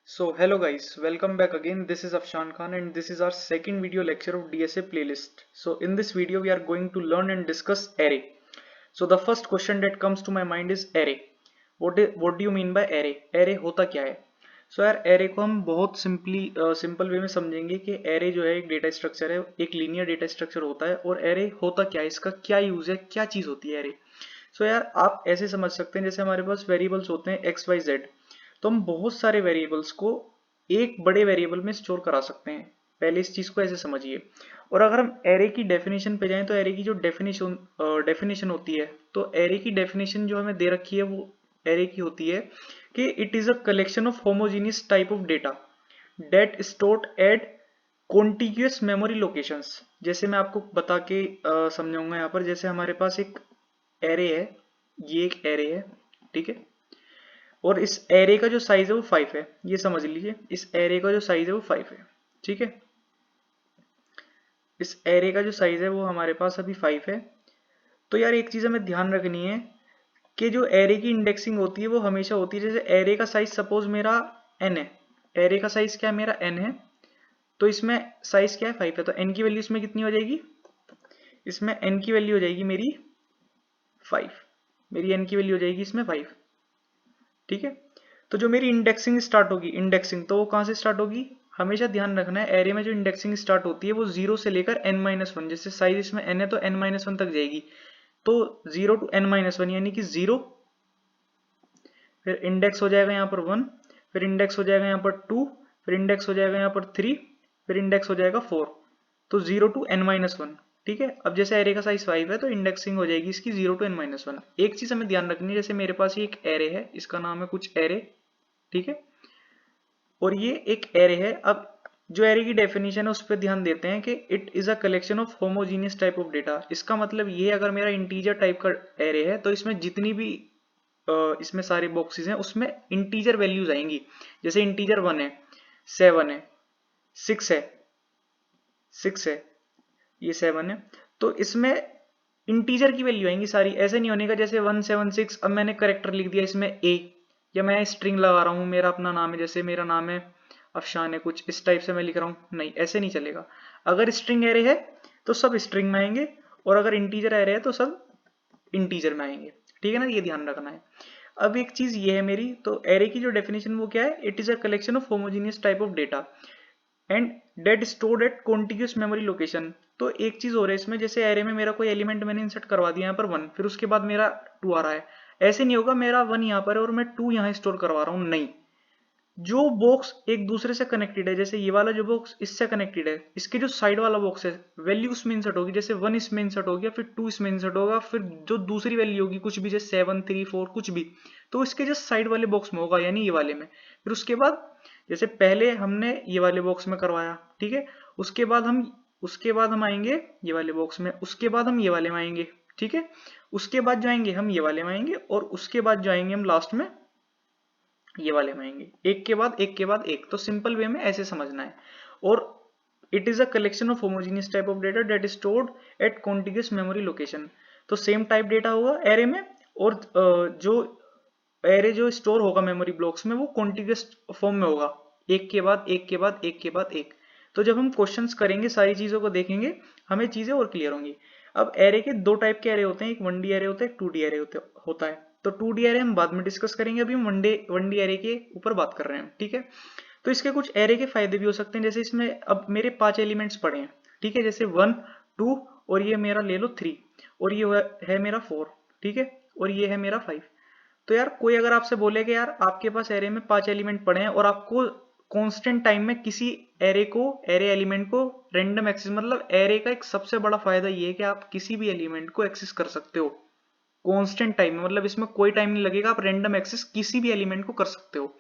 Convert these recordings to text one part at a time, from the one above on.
So hello guys, welcome back again. This is Afshan Khan and this is our second video lecture of DSA playlist. So in this video we are going to learn and discuss array. So the first question that comes to my mind is array. What do you mean by array? Array होता क्या है? So यार array को हम बहुत simple way में समझेंगे कि array जो है एक डेटा स्ट्रक्चर है, एक लीनियर डेटा स्ट्रक्चर होता है और array होता क्या है, इसका क्या यूज है, क्या चीज होती है array. So यार आप ऐसे समझ सकते हैं जैसे हमारे पास वेरिएबल्स होते हैं x y z, तो हम बहुत सारे वेरिएबल्स को एक बड़े वेरिएबल में स्टोर करा सकते हैं. पहले इस चीज को ऐसे समझिए. और अगर हम एरे की डेफिनेशन पे जाएं तो एरे की जो डेफिनेशन होती है, तो एरे की डेफिनेशन जो हमें दे रखी है वो एरे की होती है कि it is a collection of homogeneous type of data that stored at contiguous memory locations. जैसे मैं आपको बता के समझाऊंगा यहाँ पर. जैसे हमारे पास एक एरे है, ये एक एरे है, ठीक है. और इस एरे का जो साइज है वो 5 है, ये समझ लीजिए. इस एरे का जो साइज है वो 5 है, ठीक है. इस एरे का जो साइज है वो हमारे पास अभी 5 है. तो यार एक चीज हमें ध्यान रखनी है कि जो एरे की इंडेक्सिंग होती है वो हमेशा होती है. जैसे एरे का साइज सपोज मेरा n है, एरे का साइज क्या है, मेरा n है. तो इसमें साइज क्या है, 5 है. तो n की वैल्यू इसमें कितनी हो जाएगी, इसमें n की वैल्यू हो जाएगी मेरी 5. मेरी n की वैल्यू हो जाएगी इसमें 5, ठीक है. तो जो मेरी इंडेक्सिंग स्टार्ट होगी, इंडेक्सिंग तो वो कहाँ से स्टार्ट होगी, हमेशा ध्यान रखना है एरे में जो इंडेक्सिंग स्टार्ट होती है वो 0 से लेकर n-1. जैसे साइज इसमें n है तो n-1 तक जाएगी. तो 0 to n-1 यानी कि 0, फिर इंडेक्स हो जाएगा यहाँ पर 1, फिर इंडेक्स हो जाएगा यहाँ पर 2, फिर इंडेक्स हो जाएगा यहाँ पर 3, फिर इंडेक्स हो जाएगा 4. तो 0 to n-1, ठीक है. अब जैसे एरे का साइज 5 है तो इंडेक्सिंग हो जाएगी इसकी 0 to n-1. एक चीज हमें ध्यान रखनी है, जैसे मेरे पास ये एक एरे है, इसका नाम है कुछ एरे, ठीक है. और ये एक एरे है. अब जो एरे की डेफिनेशन है उस पर ध्यान देते हैं कि it is a collection of homogeneous type of data. इसका मतलब ये, अगर मेरा इंटीजर टाइप का एरे है तो इसमें जितनी भी इसमें सारे बॉक्सेस हैं उसमें इंटीजर वैल्यूज आएंगी. जैसे इंटीजर 1 है, 7 है, 6 है, 6 है, ये 7 है. तो इसमें इंटीजर की वैल्यू आएंगी सारी. ऐसे नहीं होने का जैसे 176, अब मैंने करेक्टर लिख दिया इसमें a, या मैं स्ट्रिंग लगा रहा हूँ, मेरा अपना नाम है, जैसे मेरा नाम है अफशान है, कुछ इस टाइप से मैं लिख रहा हूँ. नहीं, ऐसे नहीं चलेगा. अगर स्ट्रिंग एरे है तो सब स्ट्रिंग में आएंगे, और अगर इंटीजर एरे है तो सब इंटीजर में आएंगे, ठीक है ना. ये ध्यान रखना है. अब एक चीज ये है मेरी, तो एरे की जो डेफिनेशन वो क्या है, it is a collection of homogeneous type of data and that stored at contiguous memory location. तो एक चीज हो रहा है इसमें, जैसे एरे में मेरा कोई एलिमेंट मैंने इंसर्ट करवा दिया यहाँ पर 1, फिर उसके बाद मेरा 2 आ रहा है. ऐसे नहीं होगा मेरा 1 यहाँ पर है और मैं 2 यहाँ स्टोर करवा रहा हूँ, नहीं. जो बॉक्स एक दूसरे से कनेक्टेड है, जैसे ये वाला जो बॉक्स इससे कनेक्टेड है, इसके जो साइड वाला बॉक्स है वैल्यू उसमें इंसर्ट होगी. जैसे 1 इसमें इंसर्ट हो गया, फिर 2 इसमें इंसर्ट होगा, फिर जो दूसरी वैल्यू होगी कुछ भी, जैसे 7, 3, 4 कुछ भी, तो इसके जस्ट साइड वाले बॉक्स में होगा, यानी ये वाले में. फिर उसके बाद जैसे पहले हमने ये वाले बॉक्स में करवाया, ठीक है. उसके बाद हम आएंगे ये वाले बॉक्स में, उसके बाद हम ये वाले में आएंगे, ठीक है. उसके बाद जो आएंगे हम ये वाले में आएंगे, और उसके बाद जो आएंगे हम लास्ट में ये वाले में आएंगे, एक के बाद एक के बाद एक. तो सिंपल वे में ऐसे समझना है. और it is a collection of homogeneous type of data that is stored at contiguous memory location. तो सेम टाइप डेटा होगा एरे में, और जो एरे जो स्टोर होगा मेमोरी ब्लॉक्स में वो कॉन्टिग्यूअस फॉर्म में होगा, एक के बाद एक के बाद एक के बाद एक. तो जब हम क्वेश्चंस करेंगे, सारी चीजों को देखेंगे, हमें चीजें और क्लियर होंगी. अब एरे के दो टाइप के एरे होते हैं, एक 1D एरे होता है, एक 2D एरे होता है. तो 2D एरे हम बाद में डिस्कस करेंगे, अभी हम 1D एरे के ऊपर बात कर रहे हैं, ठीक है. तो इसके कुछ एरे के फायदे भी हो सकते हैं. जैसे इसमें अब मेरे 5 एलिमेंट्स पड़े हैं, ठीक है. जैसे 1, 2, और ये मेरा ले लो 3, और ये है मेरा 4, ठीक है, और ये है मेरा 5. तो यार कोई अगर आपसे बोले कि यार आपके पास एरे में 5 एलिमेंट पड़े हैं और आपको कांस्टेंट टाइम में किसी एरे एलिमेंट को रैंडम एक्सेस, मतलब एरे का एक सबसे बड़ा फायदा ये है कि आप किसी भी एलिमेंट को एक्सेस कर सकते हो कांस्टेंट टाइम में, मतलब इसमें कोई टाइम नहीं लगेगा, आप रैंडम एक्सेस किसी भी एलिमेंट को कर सकते हो.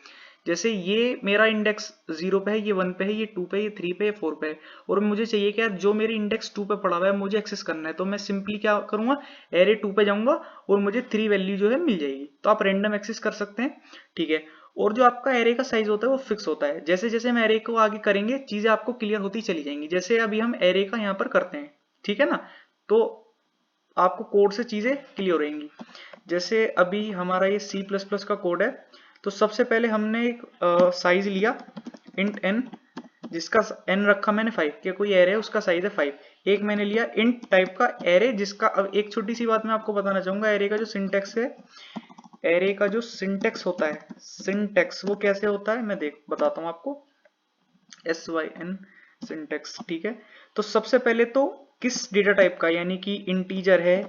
जैसे ये मेरा इंडेक्स 0 पे है, ये 1 पे है, ये 2 पे, ये 3 पे, ये 4 पे है, और मुझे चाहिए कि यार जो मेरे इंडेक्स 2 पे पड़ा हुआ है मुझे एक्सेस करना है, तो मैं सिंपली क्या करूंगा, एरे 2 पे जाऊंगा और मुझे 3 वैल्यू जो है मिल जाएगी. तो आप रैंडम एक्सेस कर सकते हैं, ठीक है. और जो आपका एरे का साइज होता है वो फिक्स होता है. जैसे जैसे हम एरे को आगे करेंगे चीजें आपको क्लियर होती चली जाएंगी. जैसे अभी हम एरे का यहाँ पर करते हैं, ठीक है ना. तो आपको कोड से चीजें क्लियर रहेंगी. जैसे अभी हमारा ये C++ का कोड है, तो सबसे पहले हमने एक साइज लिया इंट n, जिसका n रखा मैंने 5 के कोई एरे है उसका साइज है 5। एक मैंने लिया इंट टाइप का एरे जिसका, अब एक छोटी सी बात मैं आपको बताना चाहूंगा, एरे का जो सिंटेक्स है, एरे का जो सिंटेक्स होता है, सिंटेक्स वो कैसे होता है मैं बताता हूं आपको, SYN सिंटेक्स, ठीक है। तो सबसे पहले तो किस डेटा टाइप का, यानी कि इंटीजर है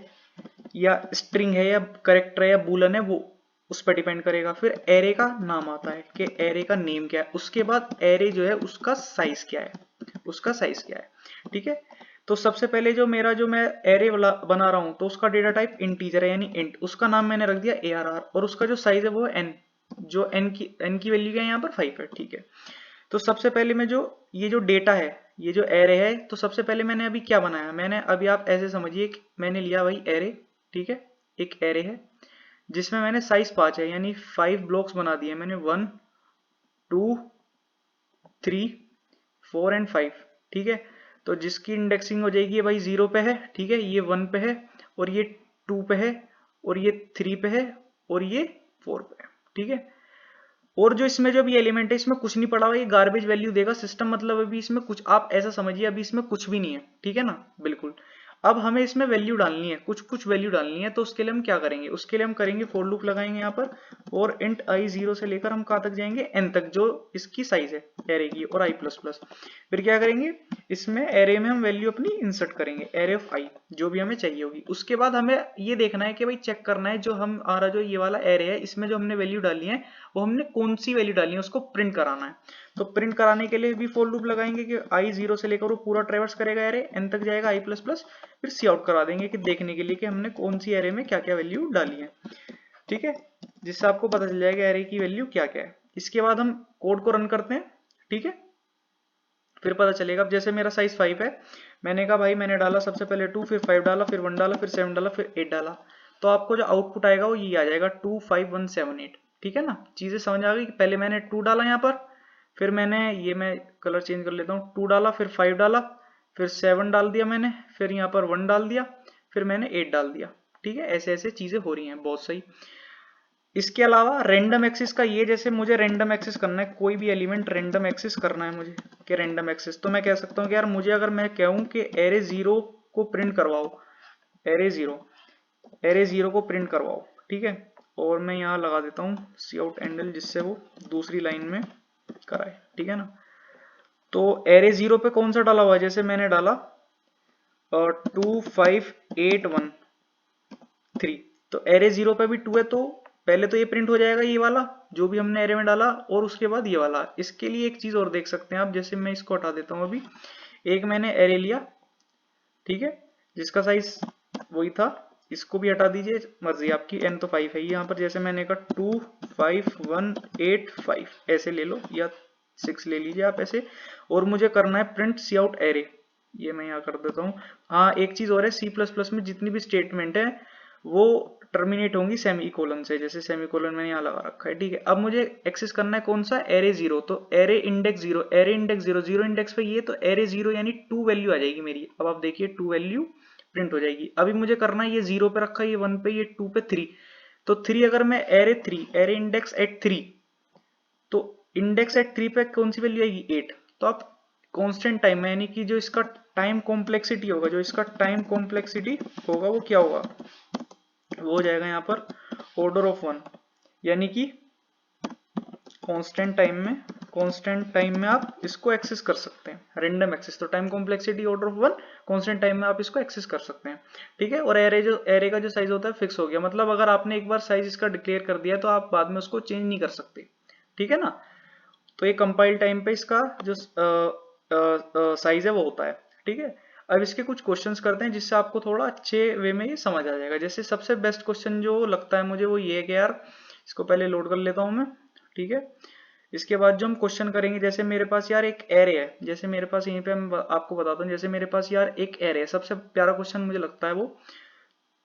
या स्ट्रिंग है या करेक्टर है या बूलन है, वो उस पर डिपेंड करेगा। फिर एरे का नाम आता है कि एरे का नेम क्या है, उसके बाद एरे जो है उसका साइज क्या है, उसका साइज क्या है, ठीक है। तो सबसे पहले जो मेरा जो मैं एरे बना रहा हूं तो उसका डेटा टाइप इंटीजर है यानी इंट, उसका नाम मैंने रख दिया ARR और उसका जो साइज है वो है n, जो n की वैल्यू क्या है यहाँ पर 5 है, ठीक है। तो सबसे पहले मैं जो ये जो डेटा है, ये जो एरे है, तो सबसे पहले मैंने अभी क्या बनाया, मैंने अभी आप ऐसे समझिए कि मैंने लिया भाई एरे, ठीक है, एक एरे है जिसमें मैंने साइज 5 है यानी 5 ब्लॉक्स बना दिए मैंने, 1 2 3 4 एंड 5, ठीक है। तो जिसकी इंडेक्सिंग हो जाएगी भाई 0 पे है, ठीक है, ये 1 पे है और ये 2 पे है और ये 3 पे है और ये 4 पे है, ठीक है। और जो इसमें जो भी एलिमेंट है इसमें कुछ नहीं पड़ा हुआ, ये गार्बेज वैल्यू देगा सिस्टम, मतलब अभी इसमें कुछ आप ऐसा समझिए अभी इसमें कुछ भी नहीं है, ठीक है ना, बिल्कुल। अब हमें इसमें वैल्यू डालनी है, कुछ कुछ वैल्यू डालनी है, तो उसके लिए हम क्या करेंगे, उसके लिए हम करेंगे फॉर लूप लगाएंगे यहाँ पर, और इंट i 0 से लेकर हम कहाँ तक जाएंगे, n तक, जो इसकी साइज है एरे की, और i प्लस प्लस। फिर क्या करेंगे, इसमें एरे में हम वैल्यू अपनी इंसर्ट करेंगे, एरे ऑफ i जो भी हमें चाहिए होगी। उसके बाद हमें ये देखना है कि भाई चेक करना है जो हम आ रहा जो ये वाला एरे है इसमें जो हमने वैल्यू डाली है वो हमने कौन सी वैल्यू डाली है उसको प्रिंट कराना है। तो प्रिंट कराने के लिए भी फॉर लूप लगाएंगे कि i 0 से लेकर वो पूरा ट्रेवर्स करेगा एरे, n तक जाएगा i प्लस प्लस, फिर सी आउट करा देंगे कि देखने के लिए कि हमने कौन सी एरे में क्या क्या वैल्यू डाली है, ठीक है, जिससे आपको पता चल जाएगा एरे की वैल्यू क्या क्या है। इसके बाद हम कोड को रन करते हैं, ठीक है, फिर पता चलेगा। अब जैसे मेरा साइज 5 है, मैंने कहा भाई मैंने डाला सबसे पहले 2, फिर 5 डाला, फिर 1 डाला, फिर 7 डाला, फिर 8 डाला, तो आपको जो आउटपुट आएगा वो ये आ जाएगा 2 5 1 7 8, ठीक है ना। चीजें समझ आ गई कि पहले मैंने 2 डाला यहाँ पर, फिर मैंने ये, मैं कलर चेंज कर लेता हूँ, 2 डाला, फिर 5 डाला, फिर 7 डाल दिया मैंने, फिर यहाँ पर 1 डाल दिया, फिर मैंने 8 डाल दिया, ठीक है। ऐसे ऐसे चीजें हो रही हैं, बहुत सही। इसके अलावा रैंडम एक्सेस का, ये जैसे मुझे रैंडम एक्सेस करना है, कोई भी एलिमेंट रैंडम एक्सेस करना है मुझे, कि रैंडम एक्सेस, तो मैं कह सकता हूँ कि यार मुझे, अगर मैं कहूँ कि एरे 0 को प्रिंट करवाओ, एरे 0 को प्रिंट करवाओ, ठीक है, और मैं यहाँ लगा देता हूँ सी आउट एंडल, जिससे वो दूसरी लाइन में कराए, ठीक है ना। तो एरे 0 पे कौन सा डाला हुआ है, जैसे मैंने डाला 2 5 8 1 3, तो एरे 0 पे भी 2 है, तो पहले तो ये प्रिंट हो जाएगा ये वाला जो भी हमने एरे में डाला, और उसके बाद ये वाला। इसके लिए एक चीज और देख सकते हैं आप, जैसे मैं इसको हटा देता हूँ अभी, एक मैंने एरे लिया, ठीक है, जिसका साइज वही था, इसको भी हटा दीजिए, मर्जी आपकी, n तो 5 है यहाँ पर, जैसे मैंने कहा 2 5 1 8 5 ऐसे ले लो, या 6 ले लीजिए आप ऐसे, और मुझे करना है प्रिंट सी आउट एरे, ये मैं यहाँ कर देता हूँ। हाँ, एक चीज और है, सी प्लस प्लस में जितनी भी स्टेटमेंट है वो टर्मिनेट होंगी सेमी कोलन से, जैसे सेमी कोलन मैंने यहाँ लगा रखा है, ठीक है। अब मुझे एक्सेस करना है कौन सा, एरे 0, तो array index 0, array index 0, 0 index पे ये, तो एरे 0 यानी 2 वैल्यू आ जाएगी मेरी। अब आप देखिए 2 वैल्यू प्रिंट हो जाएगी। अभी मुझे करना है, ये 0 पे रखा है, ये 1 पे, ये 2 पे 3, तो 3 अगर मैं एरे 3, एरे इंडेक्स एट 3, तो इंडेक्स एट 3 पे कौन सी वैल्यू आएगी, 8। तो आप कांस्टेंट टाइम में, यानी कि जो इसका टाइम कॉम्प्लेक्सिटी होगा, जो इसका टाइम कॉम्प्लेक्सिटी होगा वो क्या होगा, वो हो जाएगा यहाँ पर ऑर्डर ऑफ 1, यानी कि कांस्टेंट टाइम में आप इसको एक्सेस कर सकते हैं, रैंडम एक्सेस। तो time complexity order of 1, constant time में आप इसको एक्सेस कर सकते हैं, ठीक है। और एरे का जो साइज होता है फिक्स हो गया, मतलब अगर आपने एक बार साइज इसका डिक्लेयर कर दिया तो आप बाद में उसको चेंज नहीं कर सकते, ठीक है ना। तो ये कंपाइल टाइम पे इसका जो साइज है वो होता है, ठीक है। अब इसके कुछ क्वेश्चंस करते हैं जिससे आपको थोड़ा अच्छे वे में ये समझ आ जाएगा। जैसे सबसे बेस्ट क्वेश्चन जो लगता है मुझे वो ये है कि यार, इसको पहले लोड कर लेता हूं मैं, ठीक है। इसके बाद जो हम क्वेश्चन करेंगे, जैसे मेरे पास यार एक एरे है, जैसे मेरे पास यहीं पे मैं आपको बताता हूँ, जैसे मेरे पास यार एक एरे है, सबसे प्यारा क्वेश्चन मुझे लगता है वो।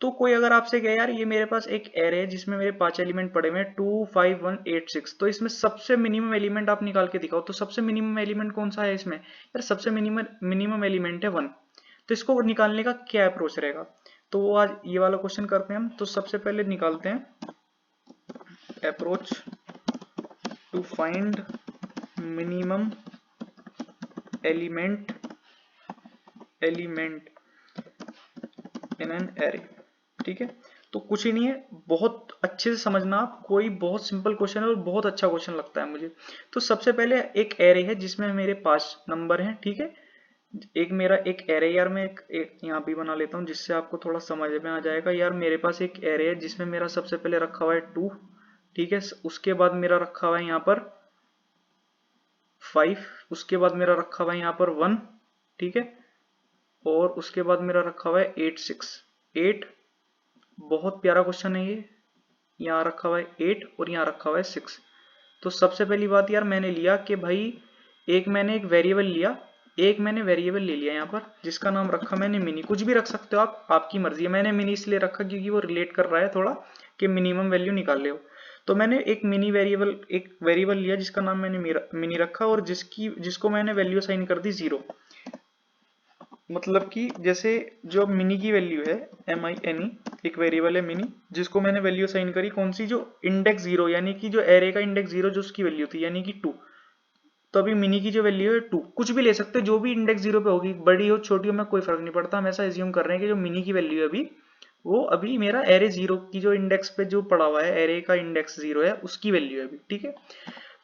तो कोई अगर आपसे कहे यार ये मेरे पास एक एरे है जिसमें मेरे 5 एलिमेंट पड़े हुए हैं, 2 5 1 8 6, तो इसमें सबसे मिनिमम एलिमेंट आप निकाल के दिखाओ, तो सबसे मिनिमम एलिमेंट कौन सा है इसमें, यार सबसे मिनिमम एलिमेंट है 1। तो इसको निकालने का क्या अप्रोच रहेगा, तो वो आज ये वाला क्वेश्चन करते हैं हम। तो सबसे पहले निकालते हैं approach to find minimum element in an array. ठीक है, तो कुछ ही नहीं है, बहुत अच्छे से समझना आप, कोई बहुत सिंपल क्वेश्चन है और बहुत अच्छा क्वेश्चन लगता है मुझे। तो सबसे पहले एक एरे है जिसमें मेरे 5 नंबर हैं। ठीक है, एक मेरा एक एरे, यार मैं एक यहाँ भी बना लेता हूँ जिससे आपको थोड़ा समझ में आ जाएगा। यार मेरे पास एक एरे है जिसमें मेरा सबसे पहले रखा हुआ है 2। ठीक है, उसके बाद मेरा रखा हुआ है यहाँ पर 5, उसके बाद मेरा रखा हुआ है यहाँ पर 1। ठीक है, और उसके बाद मेरा रखा हुआ है 8 6 8। बहुत प्यारा क्वेश्चन है ये। यहाँ रखा हुआ है 8 और यहाँ रखा हुआ है 6। तो सबसे पहली बात यार मैंने लिया कि भाई मैंने एक वेरिएबल लिया, मैंने वेरिएबल ले लिया यहाँ पर जिसका नाम रखा मैंने मिनी। कुछ भी रख सकते हो आप, आपकी मर्जी है। मैंने मिनी इसलिए रखा क्योंकि वो रिलेट कर रहा है थोड़ा कि मिनिमम वैल्यू निकाल ले हो। तो मैंने एक वेरिएबल लिया जिसका नाम मैंने मिनी रखा और जिसको मैंने वैल्यू असाइन कर दी 0। मतलब कि जैसे जो मिनी की वैल्यू है MINE, एक वेरिएबल है मिनी जिसको मैंने वैल्यू असाइन करी कौन सी, जो इंडेक्स 0 यानी कि जो एरे का इंडेक्स 0 जो उसकी वैल्यू थी यानी कि 2। तो अभी मिनी की जो वैल्यू है 2, कुछ भी ले सकते हो, जो भी इंडेक्स 0 पे होगी, बड़ी हो छोटी हो में कोई फर्क नहीं पड़ता। हम ऐसा एज्यूम कर रहे हैं कि जो मिनी की वैल्यू है अभी वो अभी मेरा एरे 0 की जो इंडेक्स पे जो पड़ा हुआ है, एरे का इंडेक्स 0 है उसकी वैल्यू है अभी। ठीक है,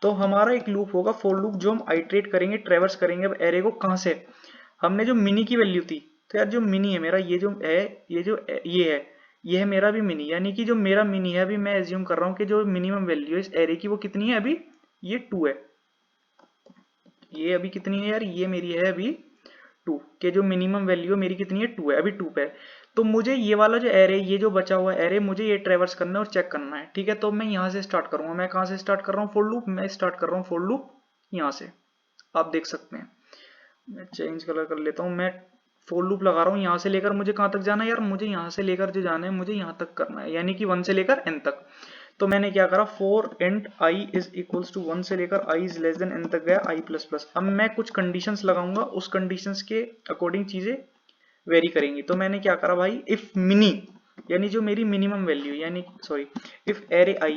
तो हमारा एक लूप होगा फॉर लूप जो हम आइट्रेट करेंगे, ट्रेवर्स करेंगे अब एरे को। कहां से, हमने जो मिनी की वैल्यू थी, तो यार जो मिनी है मेरा, ये जो है ये है मेरा भी मिनी, यानी कि जो मेरा मिनी है अभी मैं एज्यूम कर रहा हूँ कि जो मिनिमम वैल्यू है इस एरे की वो कितनी है अभी, ये 2 है। ये अभी कितनी है यार, ये मेरी है अभी 2 के जो मिनिमम वैल्यू मेरी कितनी है 2 है, अभी 2 पे है। तो मुझे ये वाला जो एरे, ये जो बचा हुआ एरे, मुझे ये ट्रेवर्स करना है और चेक करना है। ठीक है, तो मैं यहाँ से स्टार्ट करूंगा। मैं कहाँ से स्टार्ट कर रहा हूँ फॉर लूप, मैं स्टार्ट कर रहा हूँ फॉर लूप यहाँ से, आप देख सकते हैं। मैं चेंज कलर कर लेता हूँ। मैं फॉर लूप लगा रहा हूँ यहाँ से लेकर मुझे कहाँ तक जाना है यार, मुझे यहाँ से लेकर जो जाना है मुझे यहाँ तक करना है, यानी कि 1 से लेकर n तक। तो मैंने क्या करा, for int i is equals to 1 से लेकर i is less than n तक गया i प्लस प्लस। अब मैं कुछ कंडीशंस लगाऊंगा, उस कंडीशंस के अकॉर्डिंग चीजें वेरी करेंगी। तो मैंने क्या करा भाई, इफ मिनी यानी जो मेरी मिनिमम वैल्यू, यानी सॉरी इफ एरे i,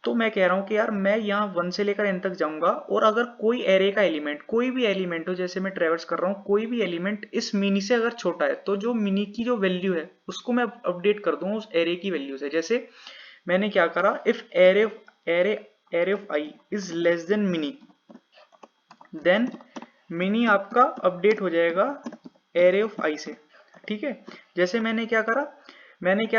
तो मैं कह रहा हूं कि यार मैं यहाँ 1 से लेकर n तक जाऊंगा और अगर कोई एरे का एलिमेंट, कोई भी एलिमेंट हो, जैसे मैं ट्रेवर्स कर रहा हूँ, कोई भी एलिमेंट इस मिनी से अगर छोटा है तो जो मिनी की जो वैल्यू है उसको मैं अपडेट कर दूंगा उस एरे की वैल्यू से। जैसे मैंने क्या करा, if array of i is less than mini, then mini आपका अपडेट हो जाएगा एरे ऑफ आई से। ठीक है, जैसे मैंने क्या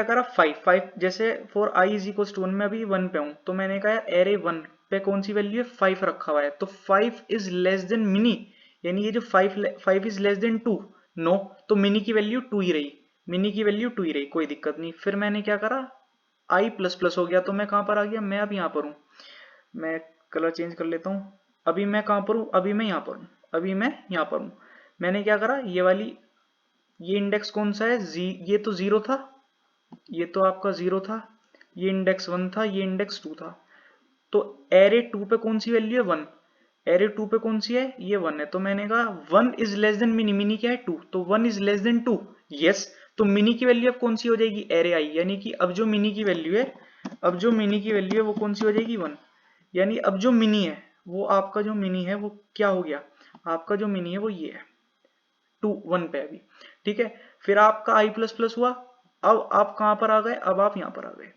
करा 5 जैसे for i is equal to 1, मैं अभी 1 पे हूं, तो मैंने कहा एरे 1 पे कौन सी वैल्यू है 5 रखा हुआ है, तो 5 इज लेस देन मिनी, यानी ये जो 5 इज लेस देन 2, नो, तो मिनी की वैल्यू 2 ही रही, मिनी की वैल्यू 2 ही रही, कोई दिक्कत नहीं। फिर मैंने क्या करा, i प्लस प्लस हो गया, तो मैं कहां पर आ गया, मैं अब यहाँ पर हूँ। मैं कलर चेंज कर लेता हूँ। अभी मैं कहां पर हूँ, अभी मैं यहाँ पर हूँ, अभी मैं यहाँ पर हूँ। मैंने क्या करा, ये वाली, ये इंडेक्स कौन सा है, ये तो 0 था, ये तो आपका 0 था, ये इंडेक्स 1 था, ये इंडेक्स 2 था। तो एरे 2 पे कौन सी वैल्यू है 1, एरे 2 पे कौन सी है, ये 1 है। तो मैंने कहा 1 is less than mini, mini क्या है 2, तो 1 इज लेस देन 2, यस। तो मिनी की वैल्यू अब कौन सी हो जाएगी, एरे आई, यानी कि अब जो मिनी की वैल्यू है, अब जो मिनी की वैल्यू है वो कौन सी हो जाएगी 1, यानी अब जो मिनी है वो आपका जो मिनी है वो क्या हो गया, आपका जो मिनी है वो ये है 2 1 पे अभी। ठीक है, फिर आपका i प्लस प्लस हुआ, अब आप कहां पर आ गए, अब आप यहां पर आ गए।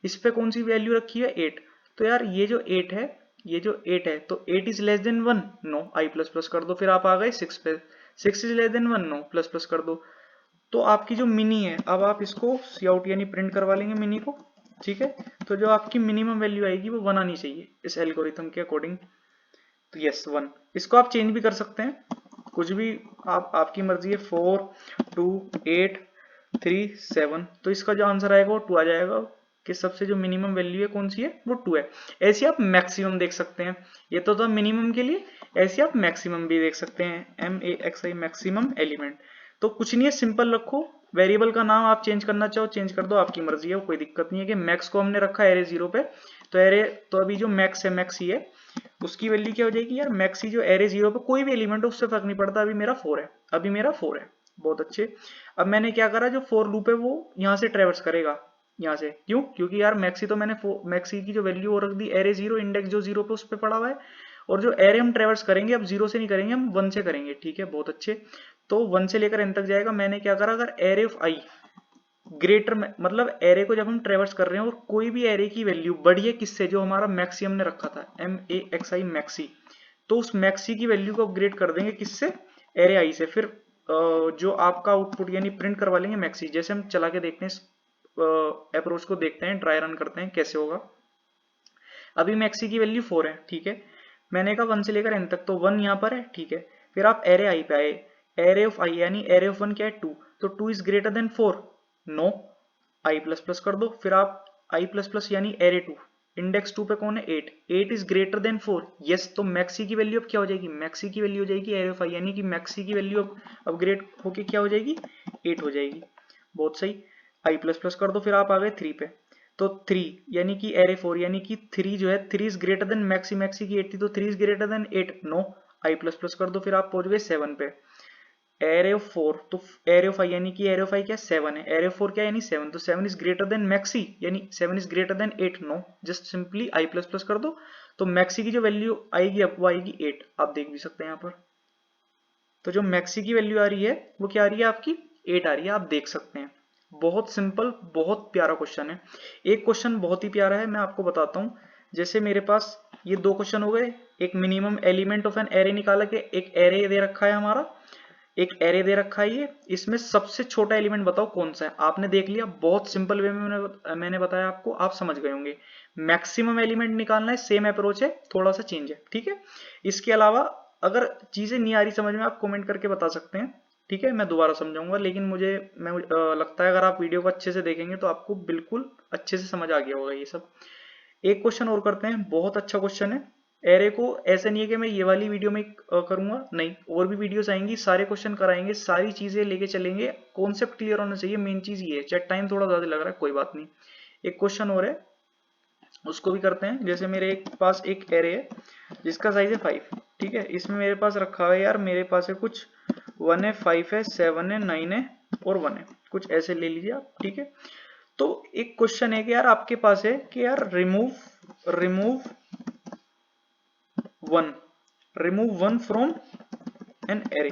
इस पे कौन सी वैल्यू रखी है 8, तो यार ये जो 8 है, ये जो 8 है, तो 8 is less than 1, no, i plus plus कर दो। फिर आप आ गए 6 पे, 6 is less than 1, no, plus plus कर दो। तो आपकी जो मिनी है, अब आप इसको सी आउट यानी प्रिंट करवा लेंगे मिनी को। ठीक है, तो जो आपकी मिनिमम वैल्यू आएगी वो 1 आनी चाहिए इस एल्गोरिथम के अकॉर्डिंग। तो यस 1, इसको आप चेंज भी कर सकते हैं, कुछ भी आपकी मर्जी है, 4 2 8 3 7, तो इसका जो आंसर आएगा वो 2 आ जाएगा कि सबसे जो मिनिमम वैल्यू है कौन सी है, वो 2 है। ऐसे आप मैक्सिमम देख सकते हैं, ये तो था मिनिमम के लिए, ऐसे आप मैक्सिमम भी देख सकते हैं, MAXI मैक्सिमम एलिमेंट। तो कुछ नहीं है, सिंपल रखो, वेरिएबल का नाम आप चेंज करना चाहो चेंज कर दो, आपकी मर्जी है, कोई दिक्कत नहीं है। कि मैक्स को हमने रखा एरे 0 पे, तो अभी जो मैक्स है, मैक्स ही है, उसकी वैल्यू क्या हो जाएगी यार, मैक्स ही जो एरे 0 पे कोई भी एलिमेंट हो उससे फर्क नहीं पड़ता, अभी मेरा 4 है, अभी मेरा 4 है, बहुत अच्छे। अब मैंने क्या करा, जो फॉर लूप है वो यहाँ से ट्रेवर्स करेगा, यहाँ से। क्यों? क्योंकि यार मैक्सी तो मैंने मैक्सी की जो वैल्यू वो रख दी एरे 0, इंडेक्स जो 0 पे उस पर पड़ा हुआ है, और जो एरे हम ट्रेवर्स करेंगे अब 0 से नहीं करेंगे, हम 1 से करेंगे। ठीक है, बहुत अच्छे। तो 1 से लेकर n तक जाएगा। मैंने क्या करा, अगर एरे ऑफ आई ग्रेटर में, मतलब एरे को जब हम ट्रेवर्स कर रहे हैं और कोई भी एरे की वैल्यू बड़ी है किससे, जो हमारा मैक्सिमम ने रखा था MAXI मैक्सी, तो उस मैक्सी की वैल्यू को अपग्रेड कर देंगे किससे, एरे आई से। फिर जो आपका आउटपुट यानी प्रिंट करवा लेंगे मैक्सी। जैसे हम चला के देखते हैं इस अप्रोच को, देखते हैं, ट्राई रन करते हैं कैसे होगा। अभी मैक्सी की वैल्यू 4 है। ठीक है, मैंने कहा 1 से लेकर n तक, तो 1 यहाँ पर है। ठीक है, फिर आप एरे आई पे आए, एरे ऑफ आई यानी एरे ऑफ 1 क्या है, 2, तो 2 is greater than 4, no, i plus plus कर दो। फिर आप आई प्लस प्लस यानी एरे 2, इंडेक्स 2 पे कौन है, 8, 8 इज ग्रेटर देन 4, यस। तो मैक्सी की वैल्यू अब क्या हो जाएगी, मैक्सी की वैल्यू हो जाएगी एरे ऑफ आई, यानी कि मैक्सी की वैल्यू अब अपग्रेड होके क्या हो जाएगी, 8 हो जाएगी। बहुत सही, आई प्लस प्लस कर दो। फिर आप आ गए 3 पे, तो 3 यानी कि एरे 4, यानी कि 3 जो है 3 is greater than maxi, maxi की 8 थी, तो 3 is greater than 8, no, i plus plus कर दो। फिर आप पहुंच गए 7 पे, एरे ऑफ 4, तो एरे ऑफ आई यानी कि एरे ऑफ आई क्या, 7 है, एरे ऑफ 4 क्या यानी 7, तो 7 इज ग्रेटर देन मैक्सी, यानी 7 is greater than 8, no, just simply i plus plus कर दो। तो मैक्सी की जो वैल्यू आएगी अब वो आएगी 8, आप देख भी सकते हैं यहाँ पर। तो जो मैक्सी की वैल्यू आ रही है वो क्या आ रही है आपकी, 8 आ रही है, आप देख सकते हैं। बहुत सिंपल, बहुत प्यारा क्वेश्चन है। एक क्वेश्चन बहुत ही प्यारा है, मैं आपको बताता हूँ। जैसे मेरे पास ये 2 क्वेश्चन हो गए, एक minimum element of an array निकाला के, एक एरे दे रखा है हमारा, एक एरे दे रखा है ये, इसमें सबसे छोटा एलिमेंट बताओ कौन सा है। आपने देख लिया, बहुत सिंपल वे में मैंने बताया आपको, आप समझ गए होंगे। मैक्सिमम एलिमेंट निकालना है, सेम अप्रोच है, थोड़ा सा चेंज है। ठीक है, इसके अलावा अगर चीजें नहीं आ रही समझ में, आप कमेंट करके बता सकते हैं। ठीक है, मैं दोबारा समझाऊंगा, लेकिन मैं लगता है अगर आप वीडियो को अच्छे से देखेंगे तो आपको बिल्कुल अच्छे से समझ आ गया होगा ये सब। एक क्वेश्चन और करते हैं, बहुत अच्छा क्वेश्चन है। एरे को ऐसे नहीं है कि मैं ये वाली वीडियो में करूंगा, नहीं, और भी वीडियोस आएंगी, सारे क्वेश्चन कराएंगे, सारी चीजें लेके चलेंगे, कॉन्सेप्ट क्लियर होना चाहिए, मेन चीज ये है। चाहे टाइम थोड़ा ज्यादा लग रहा है कोई बात नहीं। एक क्वेश्चन और है, उसको भी करते हैं। जैसे मेरे पास एक एरे है जिसका साइज है 5। ठीक है, इसमें मेरे पास रखा है यार, मेरे पास है कुछ 1 है, 5 है, 7 है, 9 है और 1 है, कुछ ऐसे ले लीजिए आप। ठीक है, तो एक क्वेश्चन है कि यार आपके पास है कि यार remove one from an array,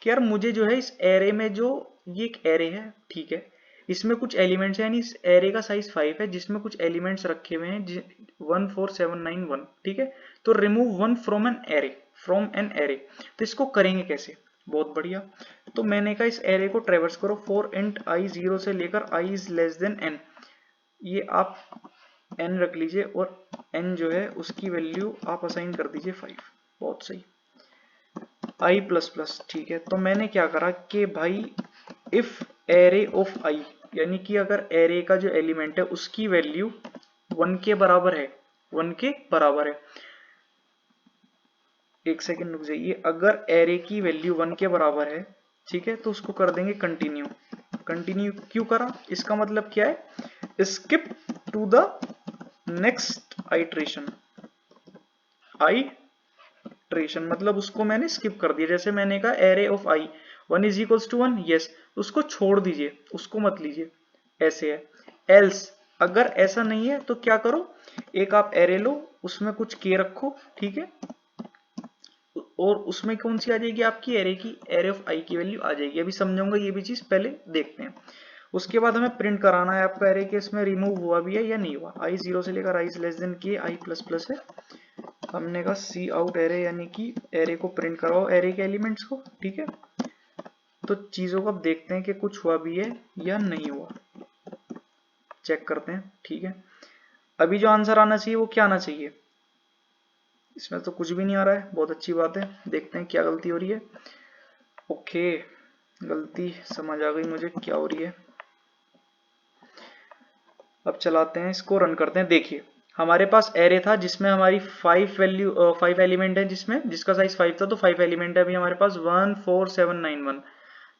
कि यार मुझे जो है इस एरे में, जो ये एक एरे है, ठीक है, इसमें कुछ एलिमेंट्स है, यानी इस एरे का साइज 5 है जिसमें कुछ एलिमेंट्स रखे हुए हैं 1 4 7 9 1। ठीक है, तो remove one from an array, तो इसको करेंगे कैसे, बहुत बढ़िया। तो मैंने कहा इस एरे को ट्रेवर्स करो फॉर इंट आई 0 से लेकर आई इज लेस देन n, ये आप n रख लीजिए और n जो है उसकी वैल्यू आप असाइन कर दीजिए 5। बहुत सही, i प्लस प्लस। ठीक है, तो मैंने क्या करा कि भाई इफ एरे ऑफ i, यानी कि अगर एरे का जो एलिमेंट है उसकी वैल्यू 1 के बराबर है, 1 के बराबर है, एक सेकेंड रुक जाइए, अगर एरे की वैल्यू 1 के बराबर है, ठीक है, तो उसको कर देंगे कंटिन्यू। कंटिन्यू क्यों करा, इसका मतलब क्या है, skip to the next iteration, iteration मतलब उसको मैंने स्किप कर दिया। जैसे मैंने कहा array of i 1 is equals to 1, yes, उसको छोड़ दीजिए, उसको मत लीजिए, ऐसे है। एल्स अगर ऐसा नहीं है तो क्या करो, एक आप एरे लो, उसमें कुछ के रखो, ठीक है, और उसमें कौन सी आ जाएगी आपकी एरे की, एरे ऑफ आई की वैल्यू आ जाएगी। अभी समझाऊंगा ये भी चीज, पहले देखते हैं। उसके बाद हमें प्रिंट कराना है आपका एरे के इसमें रिमूव हुआ भी है या नहीं हुआ। आई 0 से लेकर आई लेस देन के आई प्लस प्लस है, हमने कहा सी आउट एरे, यानी कि एरे को प्रिंट कराओ, एरे के एलिमेंट्स को। ठीक है, तो चीजों को अब देखते हैं कि कुछ हुआ भी है या नहीं हुआ, चेक करते हैं। ठीक है, अभी जो आंसर आना चाहिए वो क्या आना चाहिए, इसमें तो कुछ भी नहीं आ रहा है, बहुत अच्छी बात है। देखते हैं क्या गलती हो रही है। ओके, गलती समझ आ गई मुझे क्या हो रही है। अब चलाते हैं इसको, रन करते हैं। देखिए हमारे पास एरे था जिसमें हमारी 5 एलिमेंट है, जिसका साइज 5 था, तो 5 एलिमेंट है अभी हमारे पास 1 4 7 9 1।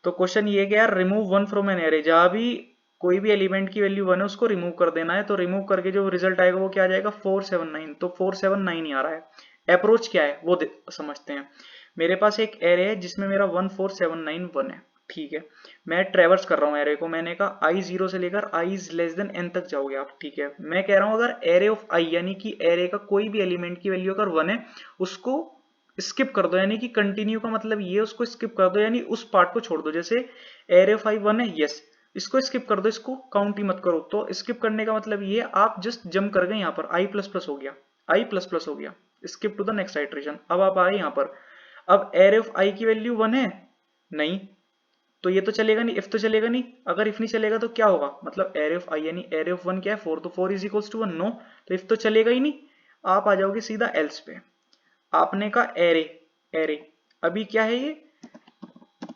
तो क्वेश्चन ये है कि यार remove one from an array, जहां भी कोई भी एलिमेंट की वैल्यू 1 है उसको रिमूव कर देना है। तो रिमूव करके जो रिजल्ट आएगा वो क्या आ जाएगा, 4 7 9, तो 4 7 9 ही आ रहा है। अप्रोच क्या है वो समझते हैं। मेरे पास एक एरे है जिसमें मेरा 1 4 7 9 1 है, ठीक है, मैं ट्रेवर्स कर रहा हूँ एरे को, मैंने कहा आई 0 से लेकर आई इज लेस देन n तक जाओगे आप, ठीक है। मैं कह रहा हूँ अगर एरे ऑफ आई यानी कि एरे का कोई भी एलिमेंट की वैल्यू अगर 1 है उसको स्किप कर दो, यानी कि कंटिन्यू का मतलब ये उसको स्किप कर दो, यानी उस पार्ट को छोड़ दो। जैसे एरे ऑफ आई 1 है, यस, इसको स्किप कर दो, इसको काउंट ही मत करो। तो स्किप करने का मतलब ये आप जस्ट जंप कर गए, यहाँ पर आई प्लस प्लस हो गया, आई प्लस प्लस हो गया, skip to the next iteration. अब आप आए यहाँ पर, अब एरे ऑफ आई की वैल्यू 1 है नहीं, तो ये तो चलेगा नहीं, इफ तो चलेगा नहीं। अगर इफ नहीं चलेगा तो क्या होगा, मतलब एरे ऑफ आई यानी एरे ऑफ 1 क्या है 4, तो 4 इज इक्वल्स टू 1, नो, तो इफ तो चलेगा ही नहीं। आप आ जाओगे सीधा एल्स पे। आपने कहा एरे, एरे अभी क्या है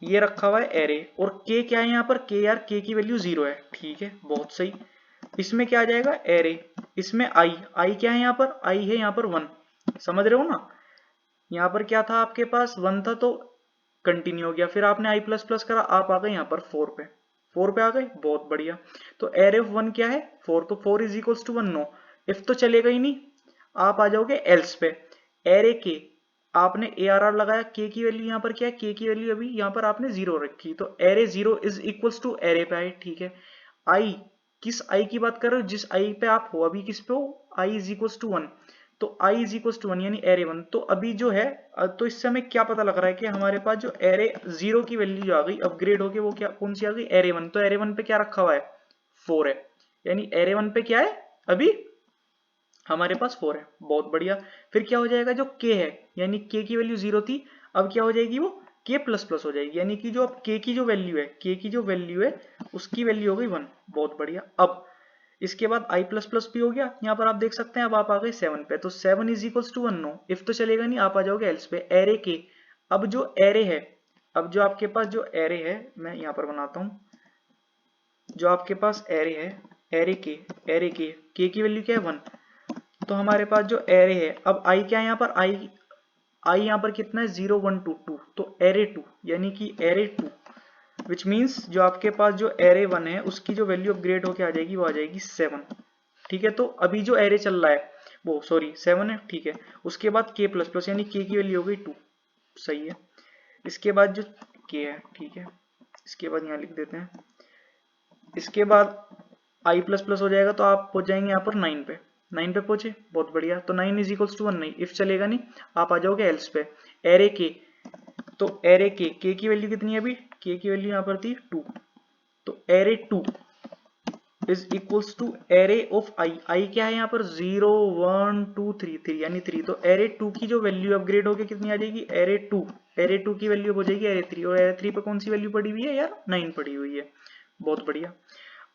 ये रखा हुआ है एरे, और के क्या है यहाँ पर, के यार के की वैल्यू 0 है, ठीक है, बहुत सही। इसमें क्या आ जाएगा एरे, इसमें आई, आई क्या है यहाँ पर, आई है यहाँ पर 1, समझ रहे हो ना। यहाँ पर क्या था आपके पास 1 था तो कंटिन्यू हो गया, फिर आपने आई प्लस प्लस करा, आप आ गए यहाँ पर 4 पे, 4 पे आ गए, बहुत बढ़िया। तो एरे ऑफ 1 क्या है 4, तो 4 is equals to 1, no, if तो चलेगा ही नहीं। आप आ जाओगे एल्स पे। एरे के आपने ए आर आर लगाया, के की वैल्यू यहाँ पर क्या है, के की वैल्यू अभी यहाँ पर आपने 0 रखी, तो array 0 is equals to array पे आए, ठीक है। आई, किस आई की बात कर रहे हो, जिस आई पे आप हो अभी, किस पे हो, आई इज इक्वल्स टू 1, तो i इज इक्वल टू 1 यानी एरे 1। तो अभी जो है तो इससे हमें क्या पता लग रहा है कि हमारे पास जो एरे 0 की वैल्यू जो आ गई अपग्रेड होके, वो क्या कौन सी आ गई, एरे 1। तो एरे 1 पे क्या रखा हुआ है 4 है, यानी एरे 1 पे क्या है अभी हमारे पास 4 है, बहुत बढ़िया। फिर क्या हो जाएगा, जो k है यानी k की वैल्यू 0 थी, अब क्या हो जाएगी वो k प्लस प्लस हो जाएगी, यानी कि जो अब k की जो वैल्यू है, k की जो वैल्यू है उसकी वैल्यू हो गई 1, बहुत बढ़िया। अब इसके बाद i प्लस प्लस भी हो गया, यहाँ पर आप देख सकते हैं। अब आप आ गए 7 पे, तो 7 is equals to 1, no, if तो चलेगा नहीं, आप आ जाओगे एल्स पे। एरे के, अब जो एरे है, अब जो आपके पास जो एरे है, मैं यहाँ पर बनाता हूँ, जो आपके पास एरे है, एरे के, एरे के की वैल्यू क्या है 1, तो हमारे पास जो एरे है, अब आई क्या है यहाँ पर, आई यहाँ पर कितना है 0 1 2 2, तो एरे 2 यानी कि एरे 2, विच मीन्स जो आपके पास जो एरे 1 है उसकी जो वैल्यू अपग्रेड होके आ जाएगी वो आ जाएगी 7, ठीक है। तो अभी जो एरे चल रहा है वो सॉरी 7 है, ठीक है। उसके बाद k प्लस प्लस यानी k की वैल्यू हो गई 2, सही है। इसके बाद जो k है, ठीक है, इसके बाद यहाँ लिख देते हैं। इसके बाद i प्लस प्लस हो जाएगा, तो आप पहुंच जाएंगे यहाँ पर 9 पे, 9 पे पहुंचे, बहुत बढ़िया। तो 9 इज इक्वल्स टू 1, नहीं, इफ चलेगा नहीं, आप आ जाओगे एल्स पे। एरे के, तो एरे के की वैल्यू कितनी है अभी, के की वैल्यू यहाँ पर थी 2, तो array 2 is equals to array of i, i क्या है यहाँ पर 0 1 2 3 3 यानी 3, तो एरे 2 की जो वैल्यू अपग्रेड होके कितनी आ जाएगी, एरे 2, एरे 2 की वैल्यू हो जाएगी एरे 3, और एरे 3 पे कौन सी वैल्यू पड़ी हुई है यार, 9 पड़ी हुई है, बहुत बढ़िया।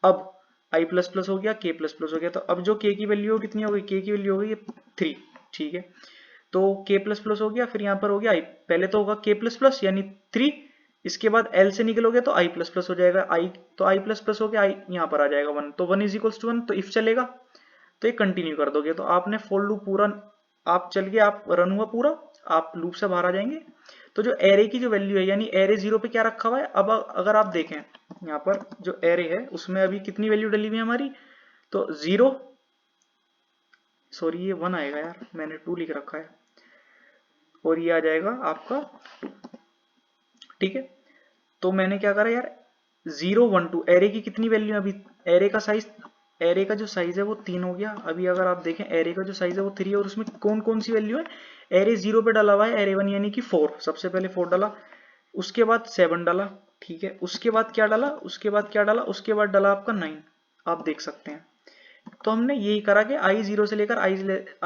अब i प्लस प्लस हो गया, k प्लस प्लस हो गया, तो अब जो k की वैल्यू कितनी हो गई, k की वैल्यू हो गई 3, ठीक है। तो k प्लस प्लस हो गया, फिर यहाँ पर हो गया i, पहले तो होगा k प्लस प्लस यानी 3, इसके बाद l से निकलोगे तो i प्लस प्लस हो जाएगा, i तो i प्लस प्लस हो गया, i यहाँ पर आ जाएगा 1, तो 1 इज इक्वल्स टू 1, तो इफ चलेगा तो ये कंटिन्यू कर दोगे। तो आपने फॉर लूप पूरा आप चल गए, आप रन हुआ पूरा, आप लूप से बाहर आ जाएंगे। तो जो एरे की जो वैल्यू है यानी एरे 0 पे क्या रखा हुआ है, अब अगर आप देखें यहाँ पर जो एरे है उसमें अभी कितनी वैल्यू डली हुई है हमारी, तो 0, सॉरी ये 1 आएगा यार, मैंने 2 लिख रखा है, और ये आ जाएगा आपका 2, ठीक है। तो मैंने क्या करा यार 0 1 2, एरे की कितनी वैल्यू है अभी, एरे का साइज, एरे का जो साइज है वो 3 हो गया। अभी अगर आप देखें एरे का जो साइज है वो 3 है, और उसमें कौन कौन सी वैल्यू है, एरे 0 पे डाला हुआ है एरे 1 यानी कि 4, सबसे पहले 4 डाला, उसके बाद 7 डाला, ठीक है, उसके बाद क्या डाला, उसके बाद क्या डाला, उसके बाद डाला आपका 9, आप देख सकते हैं। तो हमने यही करा कि i 0 से लेकर i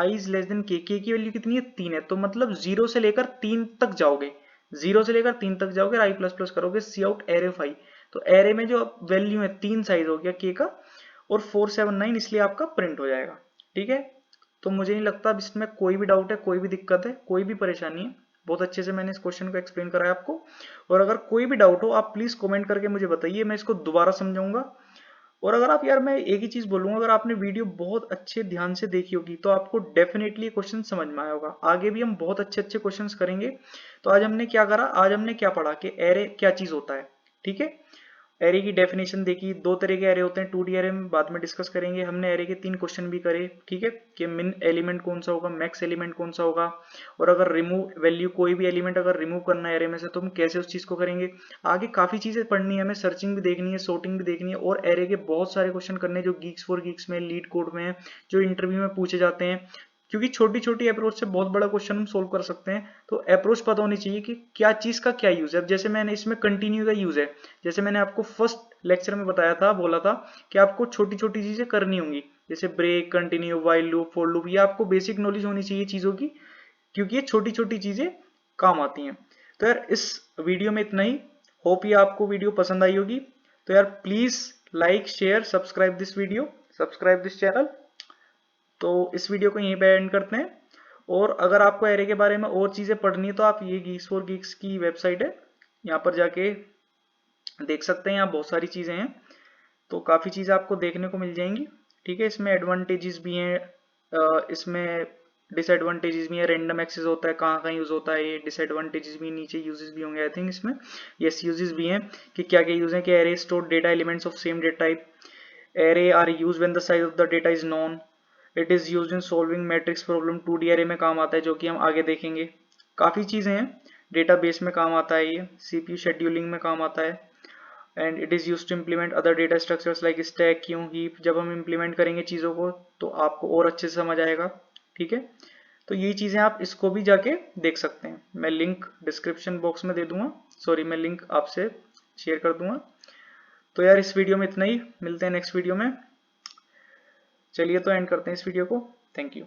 is less then k, k की वैल्यू कितनी है 3 है, तो मतलब 0 से लेकर 3 तक जाओगे, 0 से लेकर 3 तक जाओगे, i प्लस प्लस करोगे, सी आउट एरे ऑफ i, तो एरे में जो वैल्यू है 3 साइज हो गया k का, और 479 इसलिए आपका प्रिंट हो जाएगा, ठीक है। तो मुझे नहीं लगता अब इसमें कोई भी डाउट है, कोई भी दिक्कत है, कोई भी परेशानी है, बहुत अच्छे से मैंने इस क्वेश्चन को एक्सप्लेन कराया आपको। और अगर कोई भी डाउट हो आप प्लीज कमेंट करके मुझे बताइए, मैं इसको दोबारा समझाऊंगा। और अगर आप यार, मैं एक ही चीज बोलूंगा, अगर आपने वीडियो बहुत अच्छे ध्यान से देखी होगी तो आपको डेफिनेटली क्वेश्चन समझ में आया होगा। आगे भी हम बहुत अच्छे अच्छे क्वेश्चंस करेंगे। तो आज हमने क्या करा, आज हमने क्या पढ़ा कि एरे क्या चीज होता है, ठीक है। एरे की डेफिनेशन देखी, 2 तरह के एरे होते हैं, 2D एरे में बाद में डिस्कस करेंगे। हमने एरे के 3 क्वेश्चन भी करे, ठीक है, कि मिन एलिमेंट कौन सा होगा, मैक्स एलिमेंट कौन सा होगा, और अगर रिमूव वैल्यू कोई भी एलिमेंट अगर रिमूव करना है एरे में से तो हम कैसे उस चीज को करेंगे। आगे काफी चीजें पढ़नी है हमें, सर्चिंग भी देखनी है, सॉर्टिंग भी देखनी है, और एरे के बहुत सारे क्वेश्चन करने जो गीक्स फॉर गीक्स में, लीड कोड में, जो इंटरव्यू में पूछे जाते हैं, क्योंकि छोटी छोटी अप्रोच से बहुत बड़ा क्वेश्चन हम सोल्व कर सकते हैं। तो अप्रोच पता होनी चाहिए कि क्या चीज का क्या यूज है। अब जैसे मैंने इसमें कंटिन्यू का यूज है, जैसे मैंने आपको फर्स्ट लेक्चर में बताया था, बोला था कि आपको छोटी छोटी चीजें करनी होंगी, जैसे break, continue, while loop, for loop, ये आपको बेसिक नॉलेज होनी चाहिए चीजों की, क्योंकि ये छोटी छोटी चीजें काम आती हैं। तो यार इस वीडियो में इतना ही, होप ये आपको वीडियो पसंद आई होगी। तो यार please like, share, subscribe this video, subscribe this channel. तो इस वीडियो को यहीं पे एंड करते हैं। और अगर आपको एरे के बारे में और चीजें पढ़नी है तो आप ये गीक्स फॉर गीक्स की वेबसाइट है, यहाँ पर जाके देख सकते हैं। यहाँ बहुत सारी चीजें हैं, तो काफी चीजें आपको देखने को मिल जाएंगी, ठीक है। इसमें एडवांटेजेस भी हैं, इसमें डिसएडवांटेजेस भी है, रैंडम एक्सेस होता है, कहाँ कहाँ यूज होता है, ये डिसएडवांटेजेस भी, नीचे यूजेस भी होंगे आई थिंक इसमें, यस यूजेस भी हैं कि क्या क्या यूज है, कि array store data elements of same data type, array are use when the size of the data is known, it is use in solving matrix problem, 2D array में काम आता है, जो कि हम आगे देखेंगे। काफी चीजें हैं, डेटाबेस में काम आता है, ये CPU शेड्यूलिंग में काम आता है, and it is use to implement other data structures like stack, queue, heap. जब हम इम्प्लीमेंट करेंगे चीज़ों को तो आपको और अच्छे से समझ आएगा, ठीक है। तो ये चीज़ें आप इसको भी जाके देख सकते हैं, मैं लिंक डिस्क्रिप्शन बॉक्स में दे दूंगा, सॉरी मैं लिंक आपसे शेयर कर दूंगा। तो यार इस वीडियो में इतना ही, मिलते हैं नेक्स्ट वीडियो में। चलिए तो एंड करते हैं इस वीडियो को, थैंक यू।